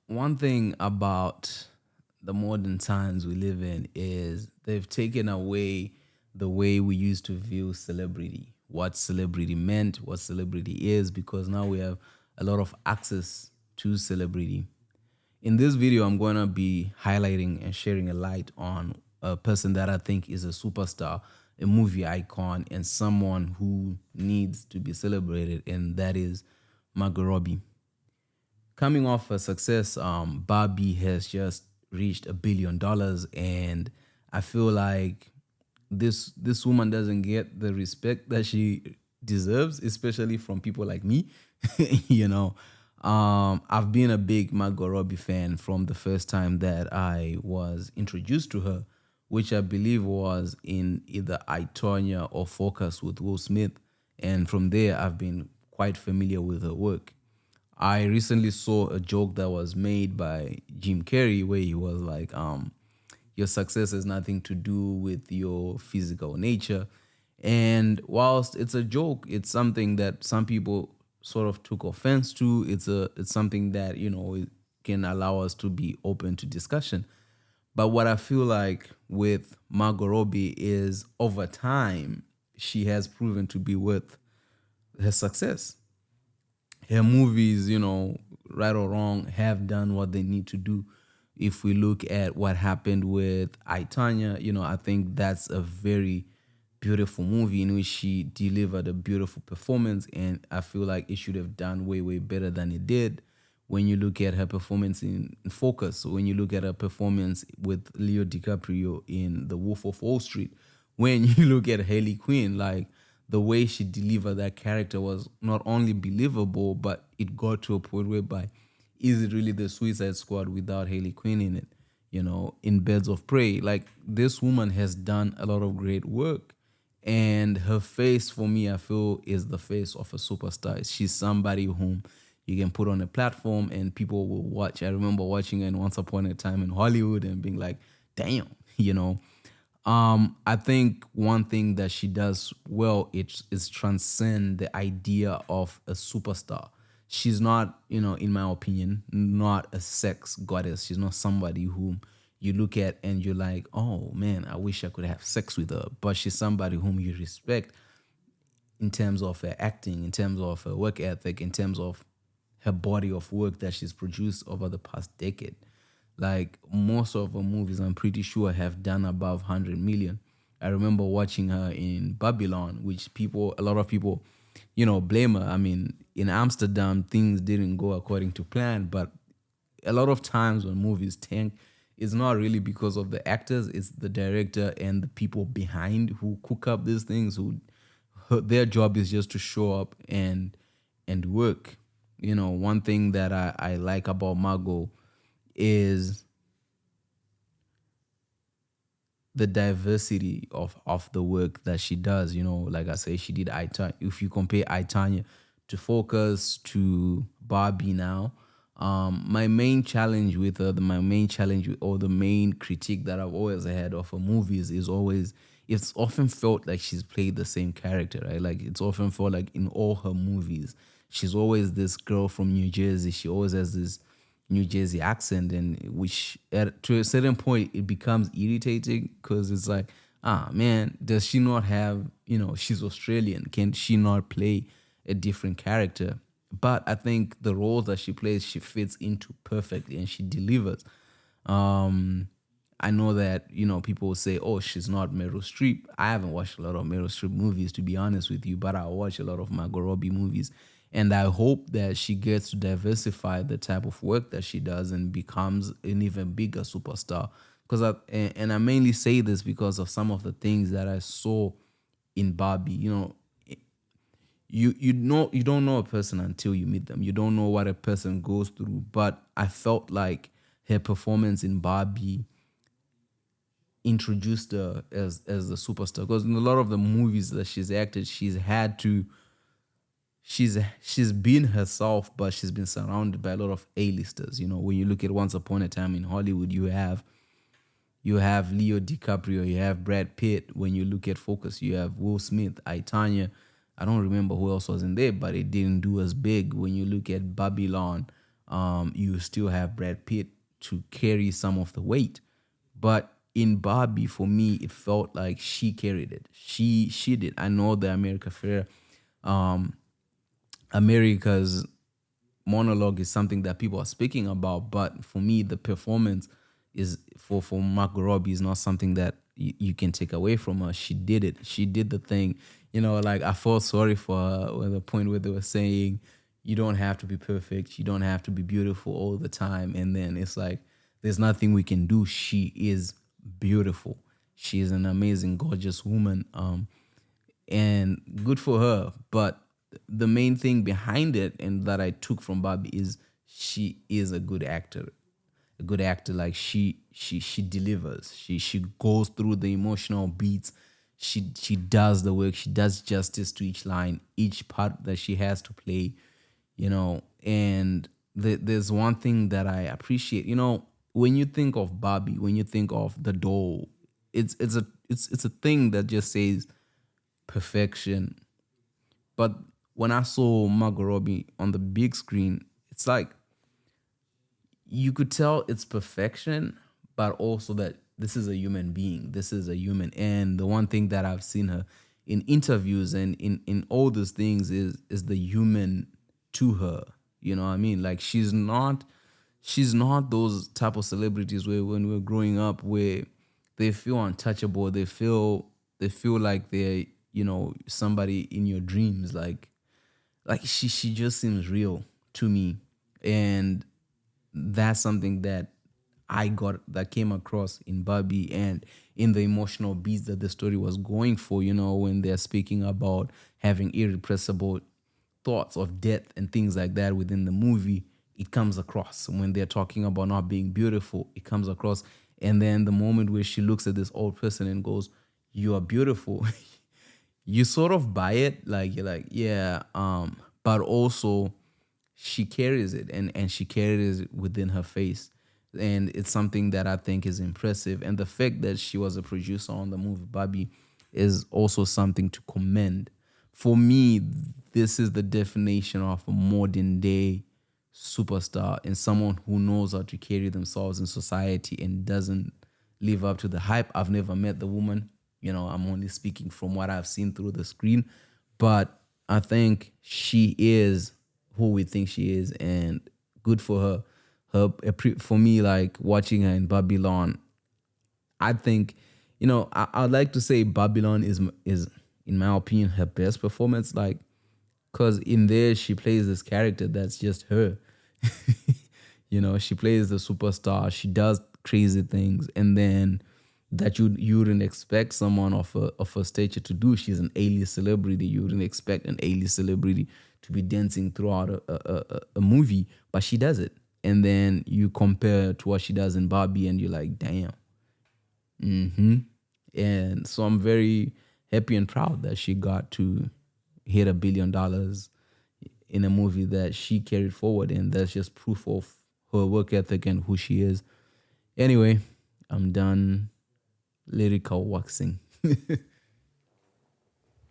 One thing about the modern times we live in is they've taken away the way we used to view celebrity, what celebrity meant, what celebrity is, because now we have a lot of access to celebrity. In this video, I'm going to be highlighting and sharing a light on a person that I think is a superstar, a movie icon, and someone who needs to be celebrated, and that is Margot Robbie. Coming off a success, Barbie has just reached $1 billion, and I feel like this woman doesn't get the respect that she deserves, especially from people like me. you know, I've been a big Margot Robbie fan from the first time that I was introduced to her, which I believe was in either I, Tonya or Focus with Will Smith, and from there I've been quite familiar with her work. I recently saw a joke that was made by Jim Carrey where he was like, your success has nothing to do with your physical nature. And whilst it's a joke, it's something that some people sort of took offense to. It's something that, it can allow us to be open to discussion. But what I feel like with Margot Robbie is over time, she has proven to be worth her success. Her movies, right or wrong, have done what they need to do. If we look at what happened with I, Tanya, I think that's a very beautiful movie in which she delivered a beautiful performance, and I feel like it should have done way, way better than it did. When you look at her performance in Focus, when you look at her performance with Leo DiCaprio in The Wolf of Wall Street, when you look at Haley Quinn, like the way she delivered that character was not only believable, but it got to a point whereby is it really the Suicide Squad without Haley Quinn in it? In Birds of Prey, like this woman has done a lot of great work, and her face for me, I feel, is the face of a superstar. She's somebody whom you can put on a platform and people will watch. I remember watching her in Once Upon a Time in Hollywood and being like, damn, I think one thing that she does well is transcend the idea of a superstar. She's not, in my opinion, not a sex goddess. She's not somebody whom you look at and you're like, oh man, I wish I could have sex with her. But she's somebody whom you respect in terms of her acting, in terms of her work ethic, in terms of her body of work that she's produced over the past decade. Like most of her movies, I'm pretty sure have done above 100 million. I remember watching her in Babylon, which a lot of people, blame her. I mean, in Amsterdam, things didn't go according to plan, but a lot of times when movies tank, it's not really because of the actors, it's the director and the people behind who cook up these things, their job is just to show up and work. One thing that I like about Margot is the diversity of the work that she does. Like I say, she did I, Tanya. If you compare I, Tanya to Focus to Barbie now, my main challenge with her, or the main critique that I've always had of her movies is always, it's often felt like she's played the same character, right? Like it's often felt like in all her movies, she's always this girl from New Jersey. She always has this New Jersey accent, and which to a certain point it becomes irritating because it's like, man, does she not have, she's Australian. Can she not play a different character? But I think the roles that she plays, she fits into perfectly and she delivers. I know that, people will say, oh, she's not Meryl Streep. I haven't watched a lot of Meryl Streep movies, to be honest with you, but I watch a lot of Margot Robbie movies. And I hope that she gets to diversify the type of work that she does and becomes an even bigger superstar. And I mainly say this because of some of the things that I saw in Barbie. You don't know a person until you meet them. You don't know what a person goes through. But I felt like her performance in Barbie introduced her as the superstar, because in a lot of the movies that she's acted, she's been herself, but she's been surrounded by a lot of A-listers. When you look at Once Upon a Time in Hollywood, you have Leo DiCaprio, you have Brad Pitt. When you look at Focus, you have Will Smith, I, Tanya. I don't remember who else was in there, but it didn't do as big. When you look at Babylon, You still have Brad Pitt to carry some of the weight. But in Barbie, for me, it felt like she carried it. She did. I know the America Fair, um, America's monologue is something that people are speaking about, but for me, the performance is for Margot Robbie is not something that you can take away from her. She did it. She did the thing. Like I felt sorry for her at the point where they were saying you don't have to be perfect, you don't have to be beautiful all the time, and then it's like there's nothing we can do. She is beautiful. She is an amazing, gorgeous woman. And good for her. But the main thing behind it, and that I took from Barbie, is she is a good actor. A good actor, like she delivers. She goes through the emotional beats. She does the work. She does justice to each line, each part that she has to play. And there's one thing that I appreciate. When you think of Barbie, when you think of the doll, it's a thing that just says perfection. But when I saw Margot Robbie on the big screen, it's like you could tell it's perfection, but also that this is a human being. This is a human. And the one thing that I've seen her in interviews and in all those things is the human to her. You know what I mean? Like she's not those type of celebrities where when we're growing up where they feel untouchable, they feel like they're, somebody in your dreams. Like she just seems real to me. And that's something that came across in Barbie and in the emotional beats that the story was going for, when they're speaking about having irrepressible thoughts of death and things like that within the movie. It comes across when they're talking about not being beautiful. It comes across. And then the moment where she looks at this old person and goes, "You are beautiful." You sort of buy it, like you're like, yeah, but also she carries it, and she carries it within her face, and it's something that I think is impressive. And the fact that she was a producer on the movie Barbie is also something to commend. For me, this is the definition of a modern day superstar and someone who knows how to carry themselves in society and doesn't live up to the hype. I've never met the woman. I'm only speaking from what I've seen through the screen, but I think she is who we think she is, and good for her. For me, like watching her in Babylon, I think, I'd like to say Babylon is in my opinion her best performance, like because in there she plays this character that's just her. She plays the superstar. She does crazy things, and then that you wouldn't expect someone of her stature to do. She's an A-list celebrity. You wouldn't expect an A-list celebrity to be dancing throughout a movie, but she does it. And then you compare to what she does in Barbie, and you're like, damn. And so I'm very happy and proud that she got to hit $1 billion in a movie that she carried forward, and that's just proof of her work ethic and who she is. Anyway, I'm done lyrical waxing.